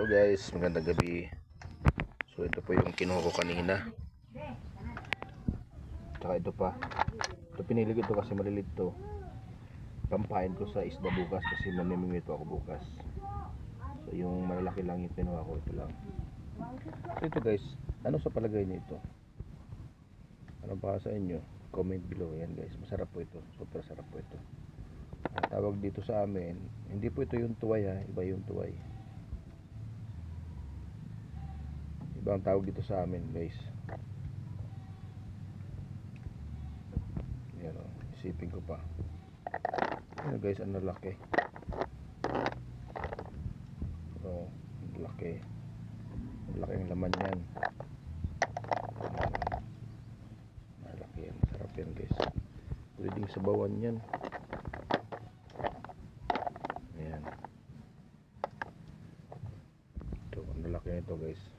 Hello guys, magandang gabi. So ito po yung kinuha ko kanina. Tsaka ito pa. Ito pinili ko ito kasi malilit to. Pampain ko sa isda bukas kasi mamimingwit ako bukas. So yung malalaki lang yung kinuha ko, ito lang. So ito guys, ano sa palagay niyo ito? Ano pa sa inyo? Comment below yan guys. Masarap po ito. Super sarap po ito. Ang tawag dito sa amin, hindi po ito yung tuway ha, iba yung tuway. Iba ang tawag dito sa amin guys. Yan o, isipin ko pa. Yan guys, ang lalaki. So, laki. Malaki ang laman yan. Malaki yan, masarap yan guys. Pwedeng sabawan yan. Ayan. Ito, ang lalaki nito guys.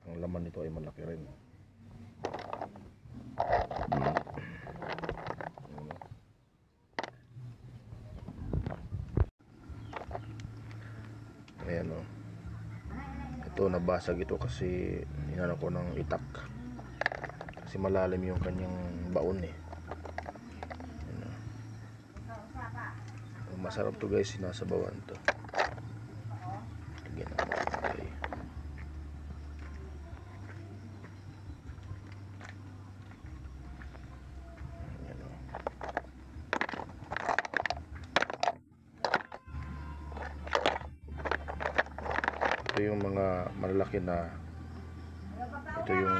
Ang laman nito ay malaki rin. Ayan o. Ito nabasag ito kasi inano ko ng itak. Kasi malalim yung kanyang baon eh. Ayan o. Masarap to guys, sinasabawan to. Lagyan naman. Okay. Ito yung mga malalaki na, ito yung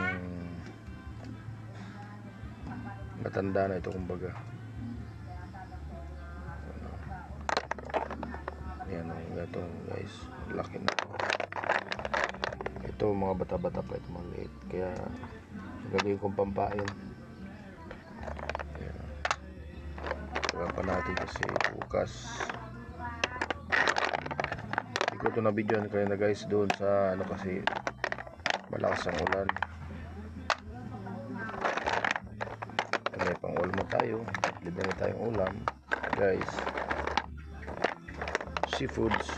matanda na ito kumbaga. Ayan o, ito guys, laki na. Ito mga bata-bata pa, ito maliit, kaya gagawin kong pampain. Ayan. Tagal pa natin kasi bukas. Ito na video kayo na guys doon sa ano kasi malakas ang ulan. May pang ulam tayo, libre na tayong ulam guys, seafoods.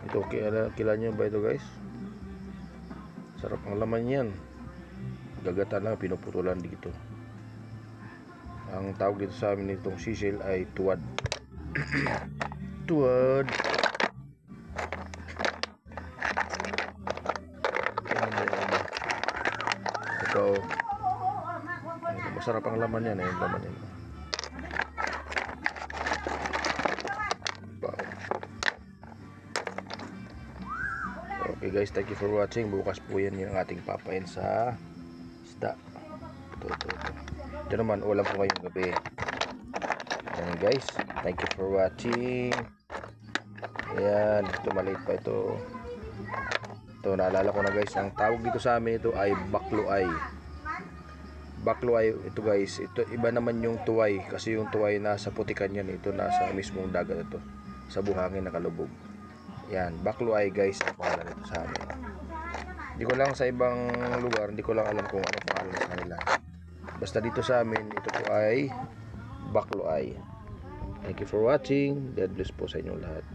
Ito kila nyo ba ito guys? Sarap ang laman yan, gagatan lang, pinuputulan dito. Ang tawag dito sa amin itong sisil ay tuwad. Tuwad. Ito, masarap ang laman yan eh, yung laman yan. Wow. Okay guys, thank you for watching. Bukas po yan yung ating papain sa isda. Ito naman, ulam ko ngayong gabi. Ayan guys, thank you for watching. Ayan, ito maliit pa ito. Ito, naalala ko na guys, ang tawag dito sa amin ito ay bakluay. Bakluay, ito guys, ito iba naman yung tuway. Kasi yung tuway nasa putikan yan, ito nasa mismong dagat ito. Sa buhangin nakalubog. Ayan, bakluay guys, ang pangalan ito sa amin. Hindi ko lang sa ibang lugar, hindi ko lang alam kung ano pangalan sa kanila. Basta dito sa amin, ito po ay bakluay. Thank you for watching. God bless po sa inyong lahat.